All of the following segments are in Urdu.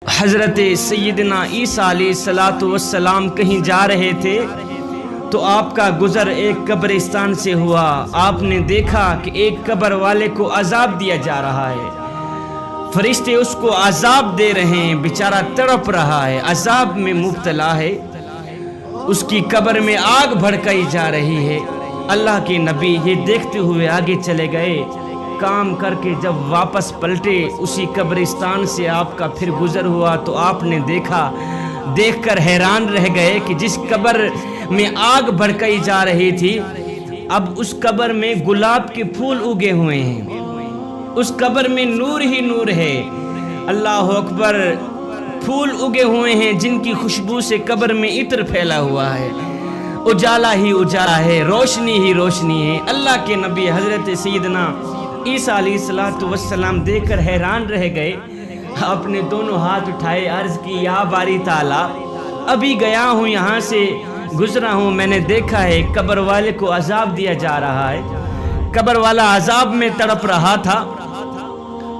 حضرت سیدنا عیسیٰ علیہ السلام کہیں جا رہے تھے تو آپ کا گزر ایک قبرستان سے ہوا۔ آپ نے دیکھا کہ ایک قبر والے کو عذاب دیا جا رہا ہے، فرشتے اس کو عذاب دے رہے ہیں، بیچارہ تڑپ رہا ہے، عذاب میں مبتلا ہے، اس کی قبر میں آگ بھڑکائی جا رہی ہے۔ اللہ کے نبی یہ دیکھتے ہوئے آگے چلے گئے، کام کر کے جب واپس پلٹے اسی قبرستان سے آپ کا پھر گزر ہوا تو آپ نے دیکھا، دیکھ کر حیران رہ گئے کہ جس قبر میں آگ بھڑکائی جا رہی تھی اب اس قبر میں گلاب کے پھول اگے ہوئے ہیں، اس قبر میں نور ہی نور ہے۔ اللہ اکبر، پھول اگے ہوئے ہیں جن کی خوشبو سے قبر میں عطر پھیلا ہوا ہے، اجالا ہی اجالا ہے، روشنی ہی روشنی ہے۔ اللہ کے نبی حضرت سیدنا عیسیٰ علیہ السلام دیکھ کر حیران رہ گئے، آپ نے دونوں ہاتھ اٹھائے، عرض کی یا باری تعالیٰ، ابھی گیا ہوں، یہاں سے گزرا ہوں، میں نے دیکھا ہے قبر والے کو عذاب دیا جا رہا ہے، قبر والا عذاب میں تڑپ رہا تھا۔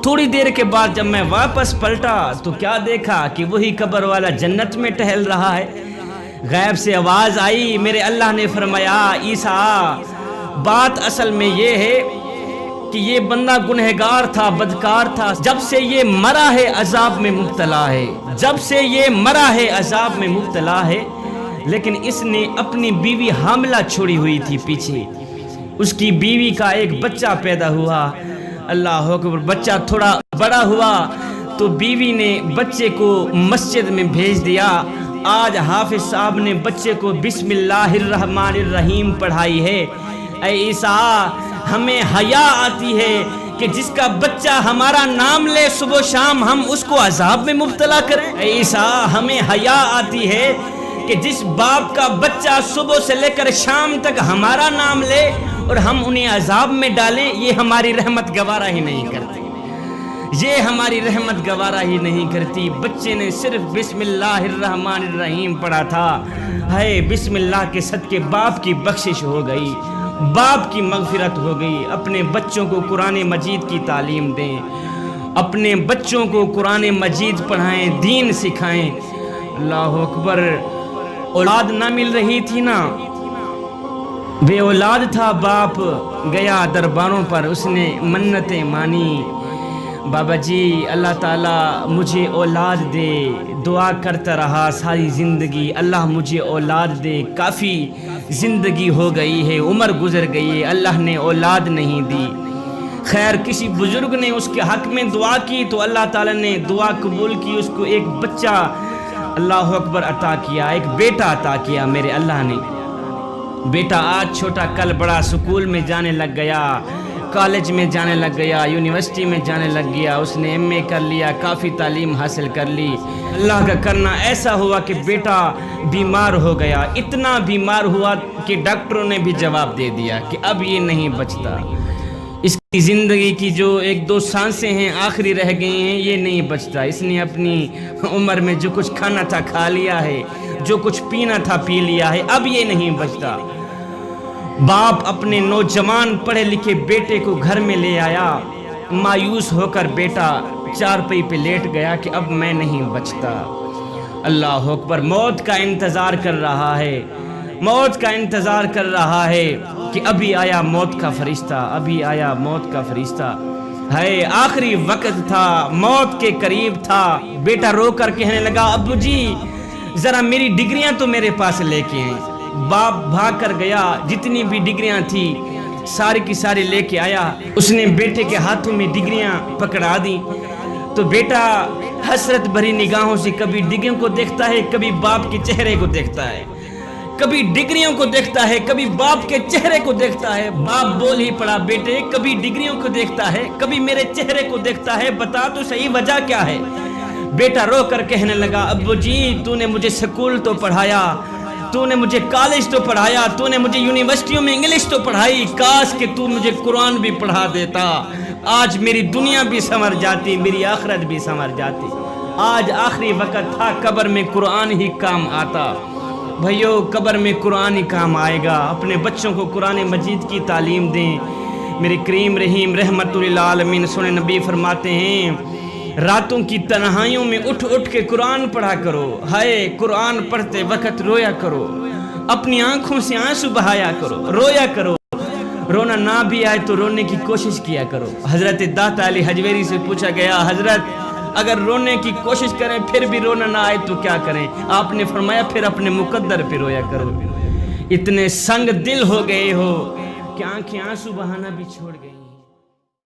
تھوڑی دیر کے بعد جب میں واپس پلٹا تو کیا دیکھا کہ وہی قبر والا جنت میں ٹہل رہا ہے۔ غیب سے آواز آئی، میرے اللہ نے فرمایا عیسیٰ، بات اصل میں یہ ہے کہ یہ بندہ گنہگار تھا، بدکار تھا، جب سے یہ مرا ہے عذاب میں مبتلا ہے، جب سے یہ مرا ہے عذاب میں مبتلا ہے، لیکن اس نے اپنی بیوی حاملہ چھوڑی ہوئی تھی پیچھے، اس کی بیوی کا ایک بچہ پیدا ہوا۔ اللہ اکبر، بچہ تھوڑا بڑا ہوا تو بیوی نے بچے کو مسجد میں بھیج دیا۔ آج حافظ صاحب نے بچے کو بسم اللہ الرحمن الرحیم پڑھائی ہے۔ اے عیسیٰ، ہمیں حیا آتی ہے کہ جس کا بچہ ہمارا نام لے صبح و شام ہم اس کو عذاب میں مبتلا کریں۔ اے عیسیٰ، ہمیں حیا آتی ہے کہ جس باپ کا بچہ صبح سے لے کر شام تک ہمارا نام لے اور ہم انہیں عذاب میں ڈالیں، یہ ہماری رحمت گوارا ہی نہیں کرتی، یہ ہماری رحمت گوارا ہی نہیں کرتی۔ بچے نے صرف بسم اللہ الرحمن الرحیم پڑھا تھا، ہے بسم اللہ کے صدقے باپ کی بخشش ہو گئی، باپ کی مغفرت ہو گئی۔ اپنے بچوں کو قرآن مجید کی تعلیم دیں، اپنے بچوں کو قرآن مجید پڑھائیں، دین سکھائیں۔ اللہ اکبر، اولاد نہ مل رہی تھی نا، بے اولاد تھا باپ، گیا درباروں پر، اس نے منتیں مانی، بابا جی اللہ تعالیٰ مجھے اولاد دے، دعا کرتا رہا ساری زندگی، اللہ مجھے اولاد دے، کافی زندگی ہو گئی ہے، عمر گزر گئی ہے، اللہ نے اولاد نہیں دی۔ خیر کسی بزرگ نے اس کے حق میں دعا کی تو اللہ تعالیٰ نے دعا قبول کی، اس کو ایک بچہ اللہ اکبر عطا کیا، ایک بیٹا عطا کیا میرے اللہ نے۔ بیٹا آج چھوٹا کل بڑا، سکول میں جانے لگ گیا، کالج میں جانے لگ گیا، یونیورسٹی میں جانے لگ گیا، اس نے ایم اے کر لیا، کافی تعلیم حاصل کر لی۔ اللہ کا کرنا ایسا ہوا کہ بیٹا بیمار ہو گیا، اتنا بیمار ہوا کہ ڈاکٹروں نے بھی جواب دے دیا کہ اب یہ نہیں بچتا، اس کی زندگی کی جو ایک دو سانسیں ہیں آخری رہ گئی ہیں، یہ نہیں بچتا، اس نے اپنی عمر میں جو کچھ کھانا تھا کھا لیا ہے، جو کچھ پینا تھا پی لیا ہے، اب یہ نہیں بچتا۔ باپ اپنے نوجوان پڑھے لکھے بیٹے کو گھر میں لے آیا، مایوس ہو کر بیٹا چارپائی پہ لیٹ گیا کہ اب میں نہیں بچتا۔ اللہ اکبر، موت کا انتظار کر رہا ہے، موت کا انتظار کر رہا ہے کہ ابھی آیا موت کا فرشتہ، ابھی آیا موت کا فرشتہ، ہے آخری وقت تھا، موت کے قریب تھا۔ بیٹا رو کر کہنے لگا ابو جی ذرا میری ڈگریاں تو میرے پاس لے کے آئیں۔ باپ بھاگ کر گیا، جتنی بھی ڈگریاں تھی ساری کی ساری لے کے آیا، اس نے بیٹے کے ہاتھوں میں ڈگریاں پکڑا دی تو بیٹا حسرت بھری نگاہوں سے کبھی ڈگریوں کو دیکھتا ہے، کبھی باپ کے چہرے کو دیکھتا ہے، کبھی ڈگریوں کو دیکھتا ہے، کبھی باپ کے چہرے کو دیکھتا ہے۔ باپ بول ہی پڑا بیٹے کبھی ڈگریوں کو دیکھتا ہے، کبھی میرے چہرے کو دیکھتا ہے، بتا تو صحیح وجہ کیا ہے؟ بیٹا رو کر کہنے لگا ابو جی تو نے مجھے سکول تو پڑھایا، تو نے مجھے کالج تو پڑھایا، تو نے مجھے یونیورسٹیوں میں انگلش تو پڑھائی، کاش کہ تو مجھے قرآن بھی پڑھا دیتا، آج میری دنیا بھی سنور جاتی، میری آخرت بھی سنور جاتی۔ آج آخری وقت تھا، قبر میں قرآن ہی کام آتا۔ بھائیو قبر میں قرآن ہی کام آئے گا، اپنے بچوں کو قرآن مجید کی تعلیم دیں۔ میرے کریم رحیم رحمت للعالمین سن نبی فرماتے ہیں راتوں کی تنہائیوں میں اٹھ اٹھ کے قرآن پڑھا کرو. ہائے قرآن پڑھتے وقت رویا کرو, اپنی آنکھوں سے آنسو بہایا کرو, رویا کرو. رونا نہ بھی آئے تو رونے کی کوشش کیا کرو. حضرت داتا علی حجویری سے پوچھا گیا, حضرت اگر رونے کی کوشش کریں پھر بھی رونا نہ آئے تو کیا کریں؟ آپ نے فرمایا پھر اپنے مقدر پہ رویا کرو. اتنے سنگ دل ہو گئے ہو کہ آنکھیں آنسو بہانا بھی چھوڑ گئی.